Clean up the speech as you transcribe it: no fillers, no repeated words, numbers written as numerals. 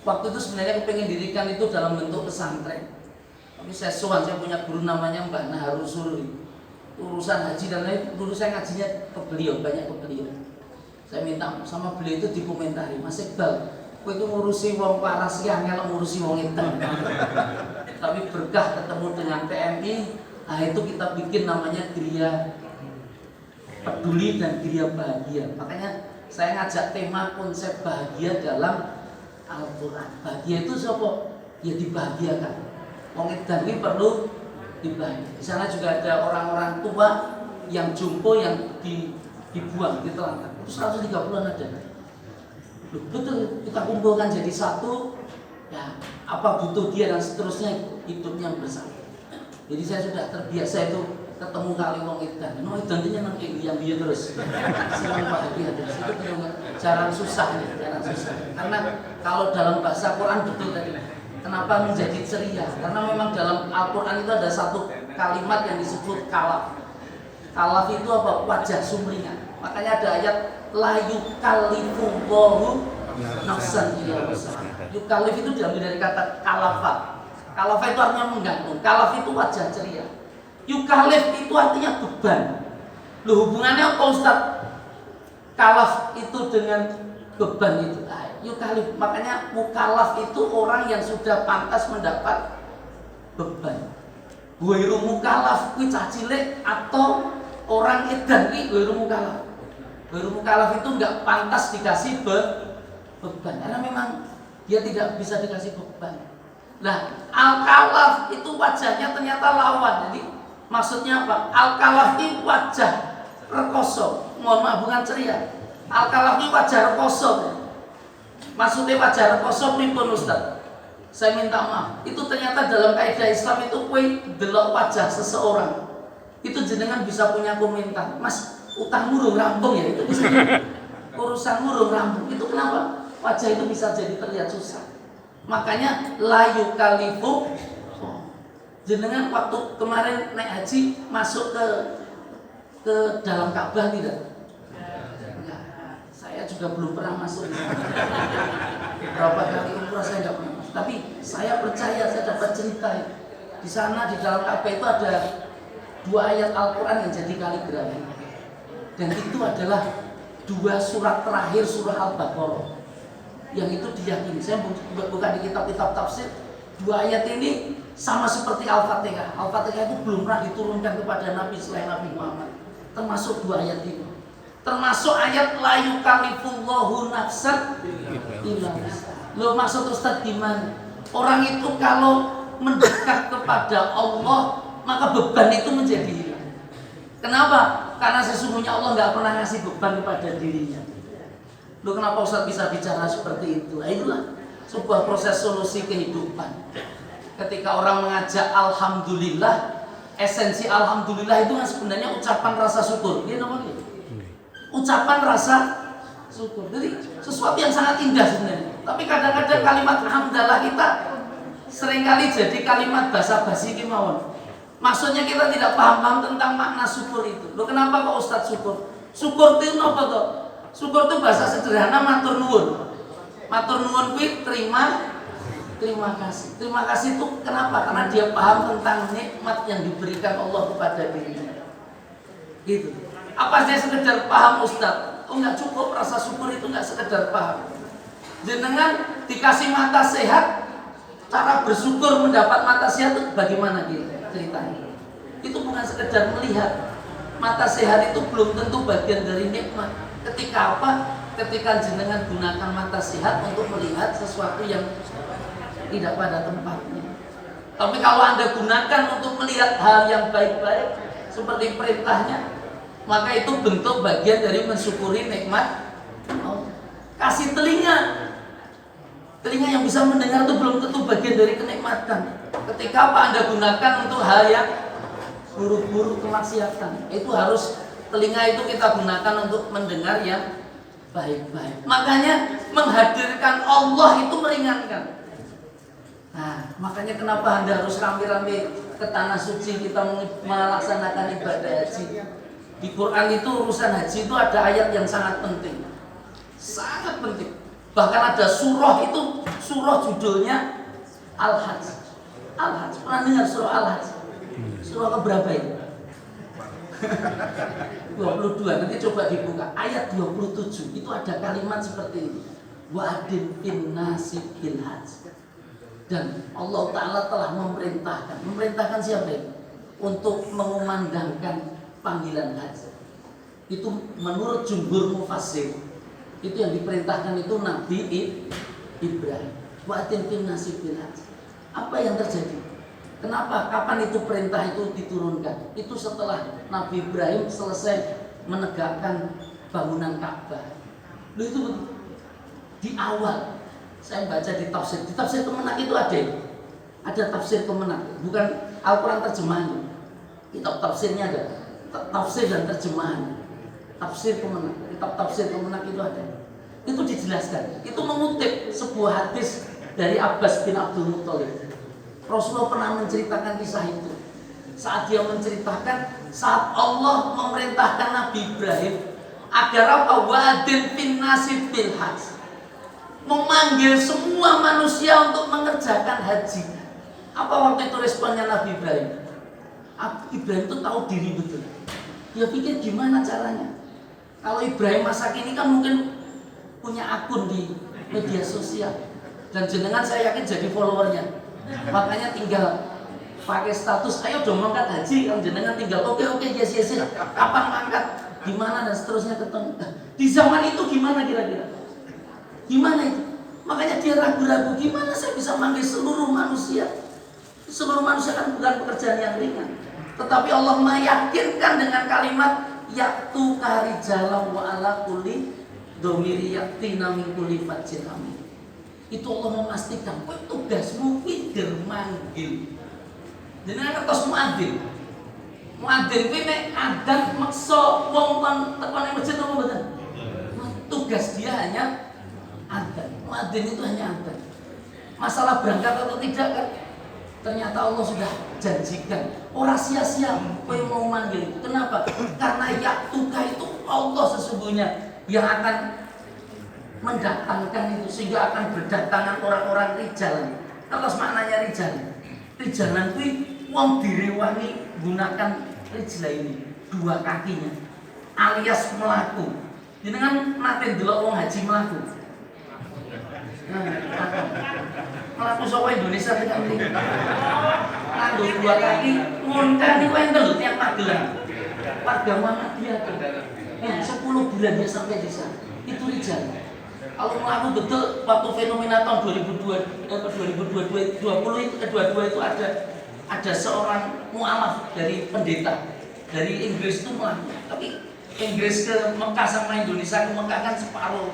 waktu itu sebenarnya aku pengen dirikan itu dalam bentuk pesantren. Tapi saya punya guru namanya Mbak Naharul Sururi. Urusan haji dan lain, dulu saya ngajinya ke beliau, banyak ke beliau. Saya minta sama beliau itu dikomentari, Mas Iqbal, kowe itu ngurusi wong paras ya ngel ngurusi wong edan. Tapi berkah ketemu dengan PMI, nah itu kita bikin namanya Gria Peduli dan Gria Bahagia. Makanya saya ngajak tema konsep bahagia dalam Al-Quran. Bahagia itu siapa? Ya dibahagiakan. Wong edan ini perlu dibahagiakan. Di sana juga ada orang-orang tua yang jompo yang dibuang, ditelantar. Itu 130-an ada. Loh, betul, kita kumpulkan jadi satu. Ya, apa butuh dia dan seterusnya hidupnya bersama. Jadi saya sudah terbiasa itu ketemu kali wong edan. No edan itu nang yang dia terus. Senang bahagia terus. Itu jarang susah nih, jarang susah. Karena kalau dalam bahasa Quran betul tadi. Kenapa menjadi ceria? Karena memang dalam Al-Quran itu ada satu kalimat yang disebut kalaf. Kalaf itu apa? Wajah sumringah. Makanya ada ayat la yukallifullahu nafsan illa wus'aha. Yukallif itu diambil dari kata kalafa. Kalafa itu artinya menggantung. Kalaf itu wajah ceria. Yukallif itu artinya beban. Loh, hubungannya apa Ustaz? Kalaf itu dengan beban itu. Yukalif, makanya mukalaf itu orang yang sudah pantas mendapat beban. Ghairu mukalaf kuwi cah cilik atau orang edan kuwi ghairu mukalaf. Ghairu mukalaf itu enggak pantas dikasih beban karena memang dia tidak bisa dikasih beban. Nah, al-kalaf itu wajahnya ternyata lawan. Jadi maksudnya apa? Al-kalaf itu wajah rekoso. Mohon maaf, bukan ceria. Al-kalaf itu wajah rekoso. Maksudnya wajah rekoso pripun Ustaz? Saya minta maaf. Itu ternyata dalam kaidah Islam itu kowe delok wajah seseorang. Itu jenengan bisa punya komentar. Mas, utang murung rampung ya itu bisa. Urusan murung rampung. Itu kenapa? Wajah itu bisa jadi terlihat susah. Makanya la yukalifu. Jenengan waktu kemarin naik haji masuk ke dalam Ka'bah tidak? Saya juga belum pernah masuk. Berapa kali umrah saya tidak pernah masuk. Tapi saya percaya, saya dapat cerita di sana di dalam Ka'bah itu ada 2 ayat Al-Quran yang jadi kaligrafi. Dan itu adalah 2 surat terakhir surah Al-Baqarah. Yang itu diyakini. Saya buka di kitab-kitab tafsir. 2 ayat ini sama seperti Al-Fatihah. Al-Fatihah itu belum pernah diturunkan kepada Nabi selain Nabi Muhammad. Termasuk 2 ayat ini. Termasuk ayat la yukallifullahu nafsan illa wus'aha. Loh, maksud Ustaz gimana? Orang itu kalau mendekat kepada Allah maka beban itu menjadi hilang. Kenapa? Karena sesungguhnya Allah nggak pernah ngasih beban kepada dirinya. Loh, kenapa Ustaz bisa bicara seperti itu? Nah, itulah sebuah proses solusi kehidupan. Ketika orang mengajak alhamdulillah, esensi alhamdulillah itu kan sebenarnya ucapan rasa syukur. Dia namanya ucapan rasa syukur. Jadi sesuatu yang sangat indah sebenarnya. Tapi kadang-kadang kalimat hamdalah kita seringkali jadi kalimat basa-basi kemauan. Maksudnya kita tidak paham tentang makna syukur itu. Loh, kenapa kok Ustaz syukur? Syukur itu apa toh? Syukur itu bahasa sederhana matur nuwun. Matur nuwun kuwi terima kasih. Terima kasih itu kenapa? Karena dia paham tentang nikmat yang diberikan Allah kepada dirinya. Gitu. Apa saya sekedar paham Ustaz? Oh, enggak cukup, rasa syukur itu enggak sekedar paham. Jenengan dikasih mata sehat, cara bersyukur mendapat mata sehat itu bagaimana gitu ceritanya? Itu bukan sekedar melihat. Mata sehat itu belum tentu bagian dari nikmat. Ketika apa? Ketika jenengan gunakan mata sehat untuk melihat sesuatu yang tidak pada tempatnya. Tapi kalau Anda gunakan untuk melihat hal yang baik-baik seperti perintahnya, maka itu bentuk bagian dari mensyukuri nikmat Allah. Kasih telinga yang bisa mendengar itu belum tentu bagian dari kenikmatan. Ketika apa Anda gunakan untuk hal yang buruk-buruk, kemaksiatan, itu harus telinga itu kita gunakan untuk mendengar yang baik-baik. Makanya menghadirkan Allah itu meringankan. Nah, makanya kenapa Anda harus rame-rame ke tanah suci kita melaksanakan ibadah haji. Di Quran itu urusan haji itu ada ayat yang sangat penting. Sangat penting. Bahkan ada surah itu, surah judulnya Al-Hajj. Al-Hajj, pernah dengar surah Al-Hajj? Surah keberapa itu? 22, nanti coba dibuka ayat 27, itu ada kalimat seperti ini, wa'adin fin nasi bil hajj. Dan Allah Ta'ala telah memerintahkan siapa itu? Untuk mengumandangkan panggilan haji. Itu menurut jumhur mufassir, itu yang diperintahkan itu Nabi Ibrahim, wa'adin fin nasi bil hajj. Apa yang terjadi? Kenapa? Kapan itu perintah itu diturunkan? Itu setelah Nabi Ibrahim selesai menegakkan bangunan Ka'bah. Itu di awal saya baca di tafsir Kemenak itu ada tafsir Kemenak, bukan Al-Quran terjemahannya. Kitab tafsirnya ada, tafsir dan terjemahan. Tafsir Kemenak, kitab tafsir Kemenak itu ada. Itu dijelaskan. Itu mengutip sebuah hadis dari Abbas bin Abdul Muthalib. Rasulullah pernah menceritakan kisah itu. Saat dia menceritakan, saat Allah memerintahkan Nabi Ibrahim agar apa? Wa'adin fin nasi bil hajj, memanggil semua manusia untuk mengerjakan haji. Apa waktu itu responnya Nabi Ibrahim? Ibrahim itu tahu diri betul. Dia pikir gimana caranya? Kalau Ibrahim masa kini kan mungkin punya akun di media sosial, dan jenengan saya yakin jadi followernya. Makanya tinggal pakai status, ayo dong mengangkat haji, kalau jenengan tinggal oke yes, kapan mengangkat, gimana dan seterusnya ketemu. Di zaman itu gimana kira-kira? Gimana itu? Makanya dia ragu-ragu, gimana saya bisa manggil seluruh manusia? Seluruh manusia kan bukan pekerjaan yang ringan. Tetapi Allah meyakinkan dengan kalimat yaktu karijalam wa ala kulli domiri yaktina min kulli fajjin amin. Itu Allah memastikan, tugasmu widir manggil. Jenengan kertas muadzin. Muadzin kuwi nek adat maksa wong tekan ning masjid apa mboten? Tugas dia hanya adzan. Muadzin itu hanya adzan. Masalah berangkat atau tidak kan? Ternyata Allah sudah janjikan. Ora sia-sia kowe mau manggil. Kenapa? Karena yaktuka itu Allah sesungguhnya yang akan mendatangkan itu, sehingga akan berdatangan orang-orang rijalan. Terus maknanya rijalan. Rijalan itu wong direwangi gunakan rijla ini, dua kakinya, alias melaku. Jenengan nate ndelok wong haji melaku. Melaku saka Indonesia tekan mriki. Nganggo dua kaki, ngonteni wenten lho tiap Magelang. Warga Muhammadiyah tuh. 10 bulan dia sampai di sana. Itu rijal. Kalau melaku betul waktu fenomena tahun 2022 itu ada seorang mualaf dari pendeta dari Inggris itu melaku. Tapi Inggris ke Mekah sama Indonesia ke Mekah kan separuh